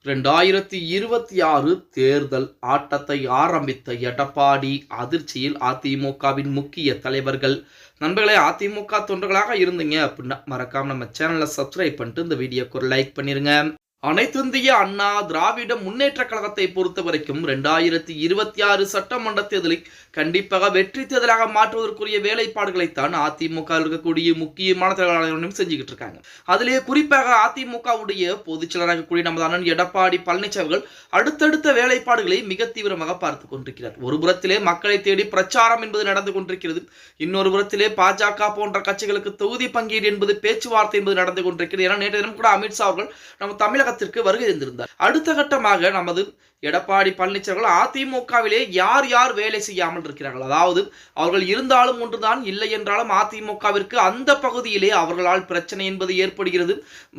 2026 தேர்தல் ஆட்டத்தை ஆரம்பித்த எடப்பாடி அதிர்ச்சியில் அதிமுகவின் முக்கிய தலைவர்கள். நண்பர்களே, அதிமுக தொண்டர்களாக இருந்தீங்க அப்படின்னா மறக்காம நம்ம சேனலை சப்ஸ்கிரைப் பண்ணிட்டு இந்த வீடியோக்கு ஒரு லைக் பண்ணிருங்க. அனைத்திந்திய அண்ணா திராவிட முன்னேற்ற கழகத்தை பொறுத்த வரைக்கும் 2026 சட்டமன்ற தேர்தலில் கண்டிப்பாக வெற்றி தேர்தலாக மாற்றுவதற்குரிய வேலைப்பாடுகளைத்தான் அதிமுக இருக்கக்கூடிய முக்கியமான தலைவர்களும் செஞ்சுக்கிட்டு இருக்காங்க. அதிலேயே குறிப்பாக அதிமுகவுடைய பொதுச் செயலராக கூடிய நமது அண்ணன் எடப்பாடி பழனிசாமி அடுத்தடுத்த வேலைப்பாடுகளை மிக தீவிரமாக பார்த்து கொண்டிருக்கிறார். ஒரு புறத்திலே மக்களை தேடி பிரச்சாரம் என்பது நடந்து கொண்டிருக்கிறது. இன்னொரு புறத்திலே பாஜக போன்ற கட்சிகளுக்கு தொகுதி பங்கீடு என்பது பேச்சுவார்த்தை என்பது நடந்து கொண்டிருக்கிறது. ஏன்னா நேற்று தினம் கூட அமித்ஷா அவர்கள் நம்ம தமிழகத்திற்கு வருகை தந்திருந்தார். அடுத்த கட்டமாக நமது எடப்பாடி பழனிசாமி அதிமுகவிலே யார் யார் வேலை செய்யாமல் இருக்கிறார்கள், அதாவது அவர்கள் இருந்தாலும் ஒன்றுதான், இல்லை என்றாலும் அதிமுகவிற்கு அந்த பகுதியிலே அவர்களால் பிரச்சனை என்பது ஏற்படுகிறது.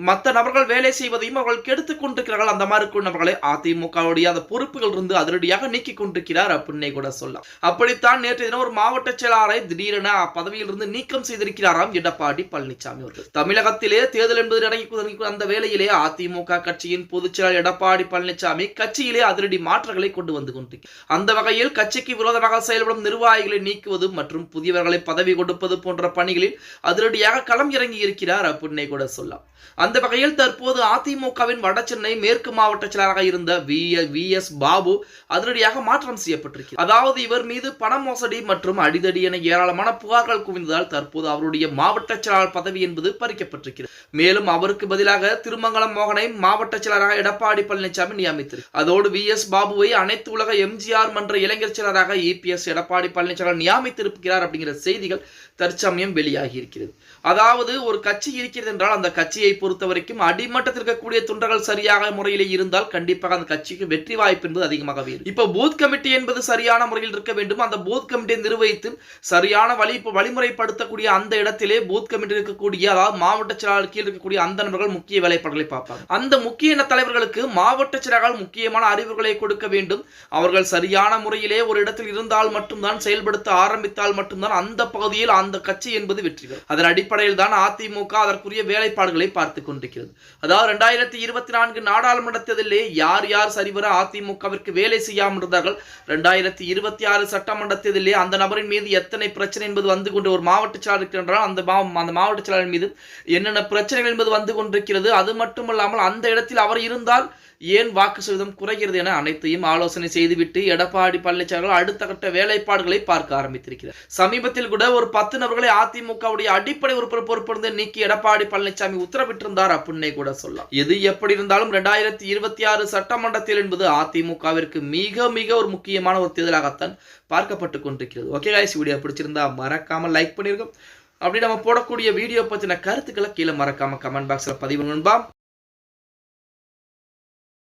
மற்ற நபர்கள் வேலை செய்வதையும் அவர்கள் கெடுத்துக் கொண்டிருக்கிறார்கள். அந்த மாதிரி நபர்களை அதிமுகவுடைய அந்த பொறுப்புகள் இருந்து அதிரடியாக நீக்கிக் கொண்டிருக்கிறார் அப்படின்னு கூட சொல்லலாம். அப்படித்தான் நேற்று தினம் ஒரு மாவட்ட செயலாளரை திடீரென பதவியில் இருந்து நீக்கம் செய்திருக்கிறாராம் எடப்பாடி பழனிசாமி அவர்கள். தமிழகத்திலே தேர்தல் என்பது நடக்கி அந்த வேளையிலே அதிமுக கட்சியின் பொதுச் செயலாளர் எடப்பாடி பழனிசாமி கட்சியிலே அதிரடி மாற்றங்களை கொண்டு வந்து கொண்டிருக்கிறார். அந்த வகையில் கட்சிக்கு விரோதமாக செயல்படும் நிர்வாகிகளை நீக்குவது மற்றும் புதியவர்களை பதவி கொடுப்பது போன்ற பணிகளில் அதிரடியாக களம் இறங்கி இருக்கிறார் அப்படின்னு கூட சொல்லலாம். அந்த வகையில் தற்போது அதிமுகவின் வடசென்னை மேற்கு மாவட்ட செயலராக இருந்த வி.எஸ். பாபு அதிரடியாக மாற்றம் செய்யப்பட்டிருக்கிறார். அதாவது இவர் மீது பண மோசடி மற்றும் அடிதடி என ஏராளமான புகார்கள் குவிந்ததால் தற்போது அவருடைய மாவட்ட செயலாளர் பதவி என்பது பறிக்கப்பட்டிருக்கிறது. மேலும் அவருக்கு பதிலாக திருமங்கலம் மோகனை மாவட்ட செயலராக எடப்பாடி பழனிசாமி நியமித்திருக்கிறார். அதோடு வி.எஸ். பாபுவை அனைத்து உலக எம்ஜிஆர் மன்ற இளைஞர் செயலராக இபிஎஸ் எடப்பாடி பழனிசாமி நியமித்திருக்கிறார் அப்படிங்கிற செய்திகள் தற்சமயம் வெளியாகி இருக்கிறது. அதாவது ஒரு கட்சி இருக்கிறது என்றால் அந்த கட்சியை பொறுத்த வரைக்கும் அடிமட்டத்தில் இருக்கக்கூடிய தொண்டர்கள் சரியாக முறையில் இருந்தால் கண்டிப்பாக அந்த கட்சிக்கு வெற்றி வாய்ப்பு என்பது அதிகமாக இருக்கும். இப்ப பூத் கமிட்டி என்பது சரியான முறையில் இருக்க வேண்டும். அந்த பூத் கமிட்டியை நிர்வகித்து சரியான வழிமுறைப்படுத்தக்கூடிய அந்த இடத்திலே பூத் கமிட்டி இருக்கக்கூடிய, அதாவது மாவட்ட செயலாளர் கீழ் இருக்கக்கூடிய அந்த நபர்கள் முக்கிய வேலைப்பாடுகளை பார்ப்பாங்க. அந்த முக்கிய தலைவர்களுக்கு மாவட்ட செயலாளர்கள் முக்கியமான அறிவுரைகளை கொடுக்க வேண்டும். அவர்கள் சரியான முறையிலே ஒரு இடத்தில் இருந்தால் மட்டும்தான், செயல்படுத்த ஆரம்பித்தால் மட்டும்தான் அந்த பகுதியில் அந்த கட்சி என்பது வெற்றி பெறும். அதன் அடிப்படையில் தான் அதிமுக அதற்குரிய வேலைப்பாடுகளை பார்த்துக் கொண்டிருக்கிறது. அதாவது 2024 நாடாளுமன்ற தேர்தலிலே யார் யார் சரிவர அதிமுகவிற்கு வேலை செய்யாமல் இருந்தார்கள், 2026 சட்டமன்ற தேர்தலிலே அந்த நபரின் மீது எத்தனை பிரச்சனை என்பது வந்து கொண்டு ஒரு மாவட்ட செயலாளர் என்றால் அந்த மாவட்ட செயலாளர் மீது என்னென்ன பிரச்சனைகள் என்பது வந்து கொண்டிருக்கிறது. அது மட்டுமல்லாமல் அந்த இடத்தில் அவர் இருந்தால் ஏன் வாக்கு சதவீதம் குறைகிறது என அனைத்தையும் ஆலோசனை செய்துவிட்டு எடப்பாடி பழனிசாமி அடுத்த கட்ட வேலைப்பாடுகளை பார்க்க ஆரம்பித்திருக்கிறார். சமீபத்தில் கூட ஒரு 10 நபர்களை அதிமுகவுடைய அடிப்படை உறுப்பினர் பொறுப்பிலிருந்து நீக்கி எடப்பாடி பழனிசாமி உத்தரவிட்டிருந்தார் அப்படின்னு கூட சொல்லலாம். எது எப்படி இருந்தாலும் 2026 சட்டமன்றத்தில் என்பது அதிமுகவிற்கு மிக மிக ஒரு முக்கியமான ஒரு தேர்தலாகத்தான் பார்க்கப்பட்டு கொண்டிருக்கிறது. ஓகே गाइस, வீடியோ பிடிச்சிருந்தா மறக்காம லைக் பண்ணிருங்க. அப்படி நம்ம போடக்கூடிய வீடியோ பத்தின கருத்துக்களை கீழே மறக்காம கமெண்ட் பாக்ஸ்ல பதிவு பண்ணுங்க.